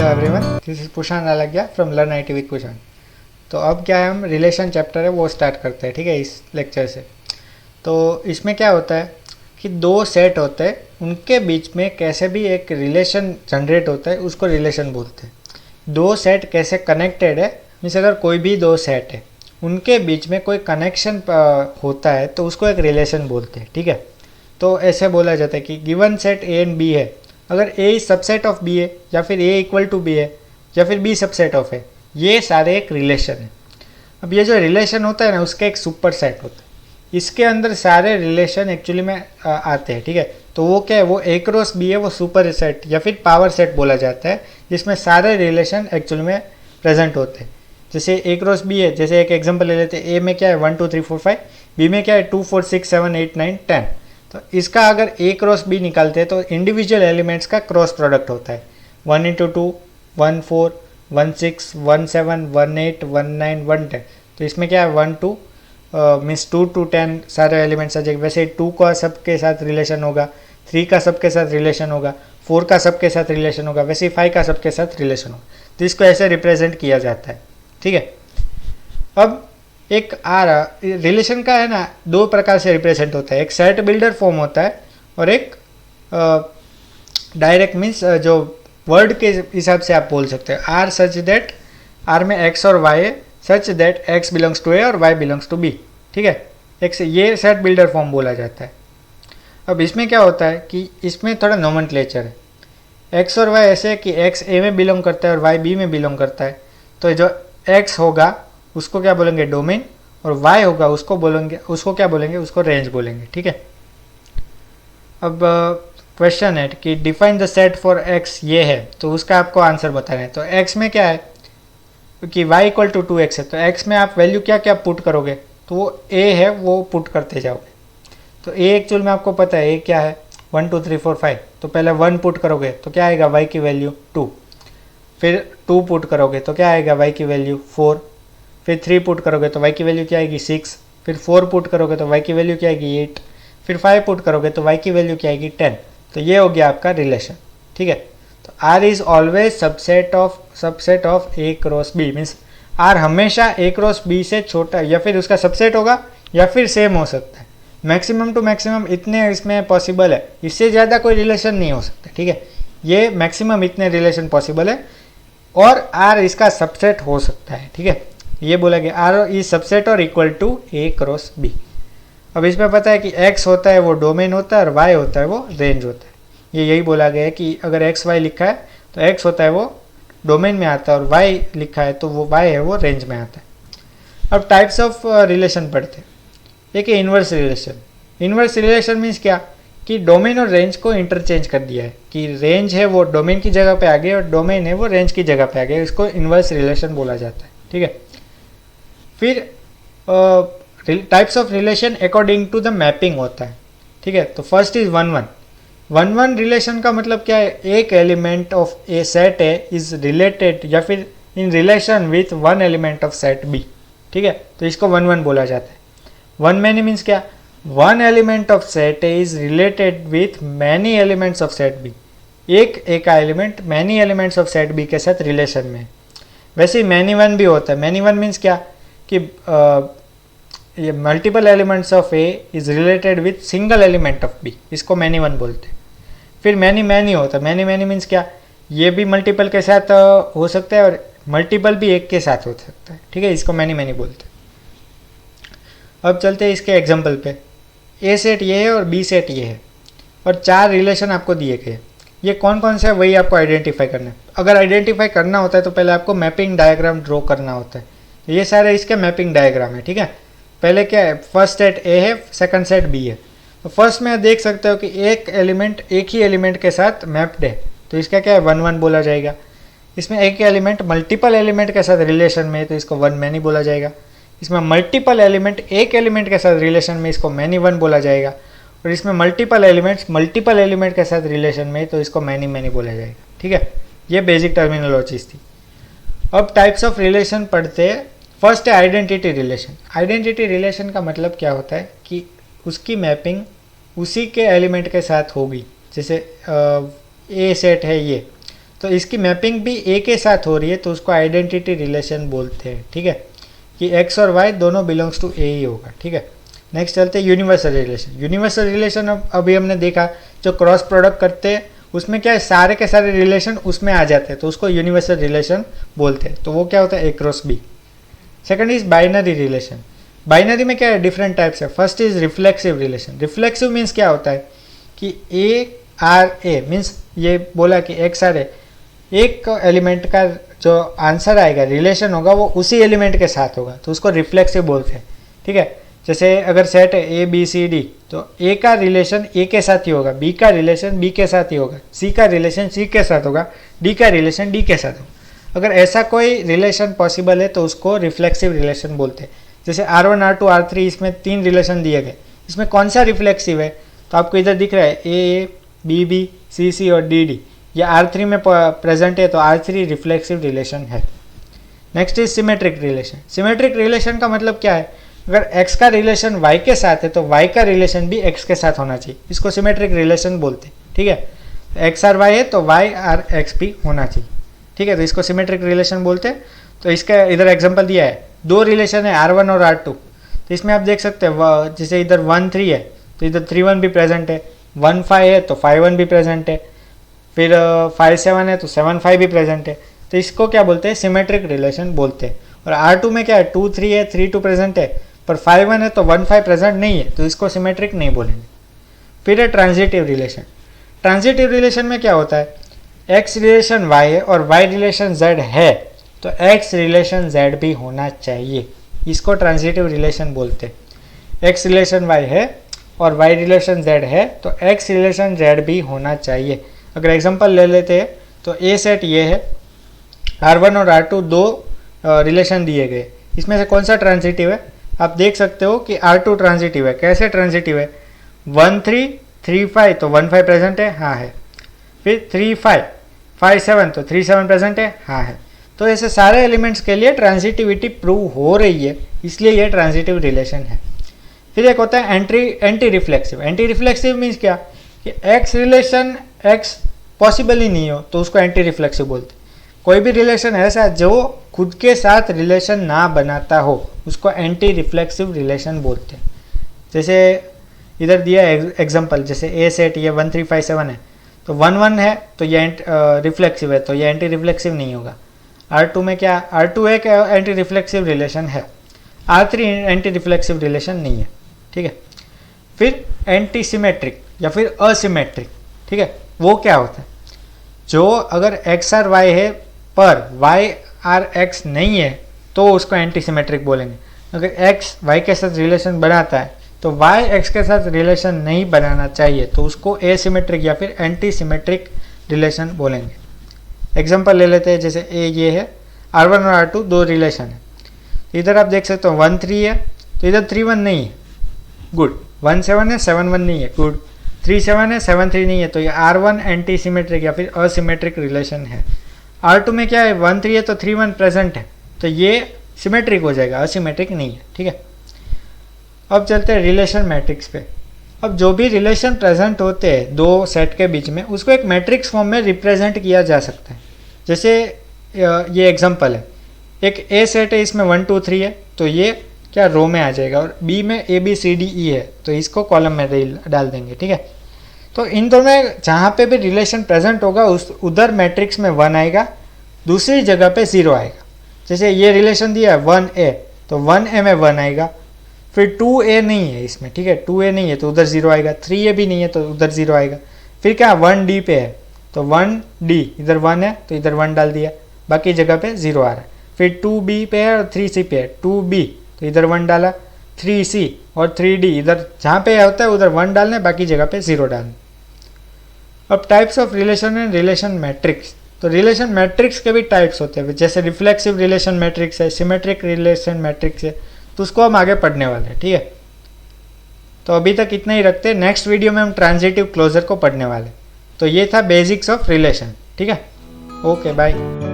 Everyone, this is Pushan Alagya from learn IT with Pushan. तो अब क्या है, हम रिलेशन चैप्टर है वो स्टार्ट करते हैं, ठीक है, इस लेक्चर से। तो इसमें क्या होता है कि दो सेट होते हैं, उनके बीच में कैसे भी एक रिलेशन जनरेट होता है, उसको रिलेशन बोलते हैं। दो सेट कैसे कनेक्टेड है, मीन्स अगर कोई भी दो सेट है उनके बीच में कोई कनेक्शन होता है तो उसको एक रिलेशन बोलते हैं, ठीक है। तो ऐसे बोला जाता है कि given set A and B है, अगर ए सबसेट ऑफ बी है, या फिर ए इक्वल टू बी है, या फिर बी सबसेट ऑफ है, ये सारे एक रिलेशन है। अब ये जो रिलेशन होता है ना, उसका एक सुपर सेट होता है, इसके अंदर सारे रिलेशन एक्चुअली में आते हैं, ठीक है। तो वो क्या है, वो ए क्रॉस बी है, वो सुपर सेट या फिर पावर सेट बोला जाता है, जिसमें सारे रिलेशन एक्चुअली में प्रेजेंट होते हैं। जैसे ए क्रॉस बी है, जैसे एक एग्जांपल ले लेते हैं, ए में क्या है 1 2 3 4 5, बी में क्या है 2 4 6 7 8 9 10। तो इसका अगर ए क्रॉस बी निकालते हैं तो इंडिविजुअल एलिमेंट्स का क्रॉस प्रोडक्ट होता है 1 इंटू 2 1 4 1 6 1 7 1 8 1 9 1 10। तो इसमें क्या है 1 2 मीन्स 2 to 10 सारे एलिमेंट्स आ जाएंगे। वैसे 2 का सबके साथ रिलेशन होगा, 3 का सबके साथ रिलेशन होगा, 4 का सबके साथ रिलेशन होगा, वैसे 5 का सबके साथ रिलेशन होगा। तो इसको ऐसे रिप्रेजेंट किया जाता है, ठीक है। अब एक रिलेशन का है ना, दो प्रकार से रिप्रेजेंट होता है, एक सेट बिल्डर फॉर्म होता है और एक डायरेक्ट मीन्स जो वर्ड के हिसाब से आप बोल सकते हैं, आर सच दैट, आर में एक्स और वाई है, such that X belongs to A और वाई बिलोंग्स टू बी, ठीक है। एक ये सेट बिल्डर फॉर्म बोला जाता है। अब इसमें क्या होता है कि इसमें थोड़ा नोमेनक्लेचर है, एक्स और वाई ऐसे है कि एक्स ए में बिलोंग करता है और वाई बी में बिलोंग करता है। तो जो एक्स होगा उसको क्या बोलेंगे, डोमेन, और वाई होगा उसको क्या बोलेंगे, उसको रेंज बोलेंगे, ठीक है। अब क्वेश्चन है कि define the set for x, ये है तो उसका आपको आंसर बताना है। तो एक्स में क्या है कि y इक्वल टू 2x है, तो x में आप वैल्यू क्या क्या पुट करोगे, तो वो a है वो पुट करते जाओगे। तो a एक्चुअल में आपको पता है a क्या है 1 2 3 4 5, तो पहले 1 पुट करोगे तो क्या आएगा y की वैल्यू 2, फिर 2 पुट करोगे तो क्या आएगा y की वैल्यू 4, फिर 3 पुट करोगे तो y की वैल्यू क्या आएगी 6, फिर 4 पुट करोगे तो y की वैल्यू क्या आएगी 8, फिर 5 पुट करोगे तो y की वैल्यू क्या आएगी 10। तो ये हो गया आपका रिलेशन, ठीक है। तो R is always subset of A cross B, means R हमेशा ए क्रॉस बी से छोटा या फिर उसका सबसेट होगा या फिर सेम हो सकता है। मैक्सिमम टू मैक्सिमम इतने इसमें पॉसिबल है, इससे ज़्यादा कोई रिलेशन नहीं हो सकता, ठीक है। ये मैक्सिमम इतने रिलेशन पॉसिबल है और R इसका सबसेट हो सकता है, ठीक है। ये बोला गया R इज सबसेट और equal to A cross B. अब इसमें पता है कि x होता है वो डोमेन होता है और y होता है वो रेंज होता है। ये यही बोला गया है कि अगर एक्स वाई लिखा है तो x होता है वो डोमेन में आता है और y लिखा है तो वो y है वो रेंज में आता है। अब टाइप्स ऑफ रिलेशन पढ़ते हैं। एक है inverse relation. Inverse relation means क्या कि डोमेन और रेंज को इंटरचेंज कर दिया है, कि रेंज है वो डोमेन की जगह पे आ गया और डोमेन है वो रेंज की जगह पे आ गया, इसको इन्वर्स रिलेशन बोला जाता है, ठीक है। फिर types of relation according to the mapping होता है, ठीक है। तो फर्स्ट इज 1 1 रिलेशन का मतलब क्या है, एक एलिमेंट ऑफ ए सेट है इज रिलेटेड या फिर in relation with one element of set B, ठीक है। तो इसको 1 1 बोला जाता है। 1 मैनी मीन्स क्या, one element of set A is related with many elements of set B, एक element many elements of set B के साथ रिलेशन में। वैसे ही मैनी वन भी होता है। मैनी वन मीन्स क्या कि ये multiple elements of A is related with single element of B, इसको मैनी वन बोलते हैं। फिर मैनी होता है। मैनी मीन्स क्या, ये भी मल्टीपल के साथ हो सकता है और मल्टीपल भी एक के साथ हो सकता है, ठीक है, इसको मैनी बोलते हैं। अब चलते हैं इसके एग्जांपल पे। ए सेट ये है और बी सेट ये है और 4 रिलेशन आपको दिए गए। ये कौन कौन से है वही आपको आइडेंटिफाई करना है। अगर आइडेंटिफाई करना होता है तो पहले आपको मैपिंग डायग्राम ड्रॉ करना होता है। ये सारे इसके मैपिंग डायग्राम है, ठीक है। पहले क्या है, फर्स्ट सेट ए है, सेकंड सेट बी है। तो फर्स्ट में देख सकते हो कि एक एलिमेंट एक ही एलिमेंट के साथ मैप्ड है, तो इसका क्या है 1 1 बोला जाएगा। इसमें एक एलिमेंट मल्टीपल एलिमेंट के साथ रिलेशन में है तो इसको 1 मैनी बोला जाएगा। इसमें मल्टीपल एलिमेंट एक एलिमेंट के साथ रिलेशन में, इसको मैनी 1 बोला जाएगा। और इसमें मल्टीपल एलिमेंट के साथ रिलेशन में तो इसको मैनी बोला जाएगा, ठीक है। ये बेसिक टर्मिनोलॉजीज थी। अब टाइप्स ऑफ रिलेशन पढ़ते हैं। फर्स्ट है आइडेंटिटी रिलेशन। आइडेंटिटी रिलेशन का मतलब क्या होता है कि उसकी मैपिंग उसी के एलिमेंट के साथ होगी। जैसे ए सेट है ये, तो इसकी मैपिंग भी ए के साथ हो रही है तो उसको आइडेंटिटी रिलेशन बोलते हैं, ठीक है, कि एक्स और वाई दोनों बिलोंग्स टू ए ही होगा, ठीक है। नेक्स्ट चलते हैं यूनिवर्सल रिलेशन। यूनिवर्सल रिलेशन अभी हमने देखा जो क्रॉस प्रोडक्ट करते हैं उसमें क्या है, सारे के सारे रिलेशन उसमें आ जाते हैं तो उसको यूनिवर्सल रिलेशन बोलते हैं। तो वो क्या होता है, A cross B. Second is binary relation. Binary में क्या है, डिफरेंट टाइप्स है। First is reflexive relation. Reflexive means क्या होता है कि ए आर ए मीन्स ये बोला कि एक्स आर ए, एक एलिमेंट का जो आंसर आएगा, रिलेशन होगा, वो उसी एलिमेंट के साथ होगा तो उसको रिफ्लेक्सिव बोलते हैं, ठीक है। जैसे अगर सेट है ए बी सी डी तो ए का रिलेशन ए के साथ ही होगा, बी का रिलेशन बी के साथ ही होगा, सी का रिलेशन सी के साथ होगा, डी का रिलेशन डी के साथ होगा। अगर ऐसा कोई रिलेशन पॉसिबल है तो उसको रिफ्लेक्सिव रिलेशन बोलते हैं। जैसे R1 R2 R3 इसमें 3 रिलेशन दिए गए, इसमें कौन सा रिफ्लेक्सिव है, तो आपको इधर दिख रहा है ए बी बी सी सी और डी डी, ये R3 में प्रेजेंट है तो R3 रिफ्लेक्सिव रिलेशन है। Next is symmetric relation. Symmetric relation का मतलब क्या है, अगर x का रिलेशन y के साथ है तो y का रिलेशन भी x के साथ होना चाहिए, इसको सिमेट्रिक रिलेशन बोलते हैं, ठीक है। x आर y है तो y आर x भी होना चाहिए, ठीक है, तो इसको सिमेट्रिक रिलेशन बोलते हैं। तो इसका इधर एग्जांपल दिया है, दो रिलेशन है R1 और R2, तो इसमें आप देख सकते हैं जैसे इधर 1 3 है तो इधर 3 1 भी प्रेजेंट है, 1 5 है तो 5 1 भी प्रेजेंट है, फिर 5 7 है तो 7 5 भी प्रेजेंट है, तो इसको क्या बोलते हैं, सिमेट्रिक रिलेशन बोलते हैं। और R2 में क्या है, 2 3 है 3 2 प्रेजेंट है, पर 5 1 है तो 1 5 प्रेजेंट नहीं है तो इसको सिमेट्रिक नहीं बोलेंगे। फिर है ट्रांजिटिव रिलेशन। ट्रांजिटिव रिलेशन में क्या होता है, x रिलेशन y है और y रिलेशन z है तो x रिलेशन z भी होना चाहिए, इसको ट्रांजिटिव रिलेशन बोलते हैं। x रिलेशन y है और y रिलेशन z है तो x रिलेशन z भी होना चाहिए। अगर एग्जांपल ले लेते हैं तो ए सेट ये है, R1 और R2 दो रिलेशन दिए गए, इसमें से कौन सा ट्रांजिटिव है, आप देख सकते हो कि R2 ट्रांजिटिव है। कैसे ट्रांजिटिव है, 1 3 3 5 तो 1 5 प्रेजेंट है, हाँ है, फिर 3 5 5 7 तो 3 7 प्रेजेंट है, हाँ है। तो ऐसे सारे एलिमेंट्स के लिए ट्रांजिटिविटी प्रूव हो रही है, इसलिए ये ट्रांजिटिव रिलेशन है। फिर एक होता है anti reflexive. Anti reflexive means क्या कि एक्स रिलेशन एक्स पॉसिबल ही नहीं हो तो उसको एंटी रिफ्लेक्सिव बोलते हैं। कोई भी रिलेशन ऐसा जो खुद के साथ रिलेशन ना बनाता हो उसको एंटी रिफ्लेक्सिव रिलेशन बोलते हैं। जैसे इधर दिया एग्जांपल, जैसे ए सेट ये 1 3 5 7 है तो 1 1 है तो ये रिफ्लेक्सिव है तो ये एंटी रिफ्लेक्सिव नहीं होगा। R2 में क्या, R2 एक एंटी रिफ्लेक्सिव रिलेशन है, R3 एंटी रिफ्लेक्सिव रिलेशन नहीं है, ठीक है। फिर एंटी सिमेट्रिक या फिर असिमेट्रिक, ठीक है, वो क्या होता है, जो अगर x आर y है पर y आर x नहीं है तो उसको एंटी सिमेट्रिक बोलेंगे। अगर x y के साथ रिलेशन बनाता है तो y x के साथ रिलेशन नहीं बनाना चाहिए तो उसको एसिमेट्रिक या फिर एंटी सिमेट्रिक रिलेशन बोलेंगे। एग्जांपल ले लेते हैं, जैसे ए ये है, R1 और R2 दो रिलेशन है, इधर आप देख सकते हो 1 3 है तो इधर 3 1 नहीं है, गुड, 1 7 है 7 1 नहीं है, गुड, 3 7 है 7 3 नहीं है तो ये R1 एंटी सिमेट्रिक या फिर असिमेट्रिक रिलेशन है। R2 में क्या है, 1 3 है तो 3 1 प्रेजेंट है तो ये सिमेट्रिक हो जाएगा, असिमेट्रिक नहीं है, ठीक है। अब चलते हैं रिलेशन मैट्रिक्स पे। अब जो भी रिलेशन प्रेजेंट होते हैं दो सेट के बीच में उसको एक मैट्रिक्स फॉर्म में रिप्रेजेंट किया जा सकता है। जैसे ये एग्जांपल है, एक ए सेट है इसमें 1 2 3 है तो ये क्या रो में आ जाएगा, और बी में A B C D E है तो इसको कॉलम में डाल देंगे, ठीक है। तो इन दोनों में जहाँ पे भी रिलेशन प्रेजेंट होगा उधर मैट्रिक्स में 1 आएगा, दूसरी जगह पे 0 आएगा। जैसे ये रिलेशन दिया है 1A तो 1A में 1 आएगा, फिर 2A नहीं है इसमें, ठीक है, 2A नहीं है तो उधर 0 आएगा, 3A भी नहीं है तो उधर 0 आएगा। फिर क्या 1D पे है तो 1D इधर 1 है तो इधर 1 डाल दिया, बाकी जगह पे 0 आ रहा है। फिर 2B पे है और 3C पे है, 2B तो इधर 1 डाला, 3C और 3D इधर जहाँ पे होता है उधर 1 डालना है, बाकी जगह पे 0 डालना। अब types of relation and relation matrix. तो रिलेशन मैट्रिक्स के भी टाइप्स होते हैं, जैसे रिफ्लेक्सिव रिलेशन मैट्रिक्स है, सिमेट्रिक रिलेशन मैट्रिक्स है, तो उसको हम आगे पढ़ने वाले हैं, ठीक है। तो अभी तक इतना ही रखते हैं, नेक्स्ट वीडियो में हम ट्रांजिटिव क्लोजर को पढ़ने वाले। तो ये था बेसिक्स ऑफ रिलेशन, ठीक है। Okay bye.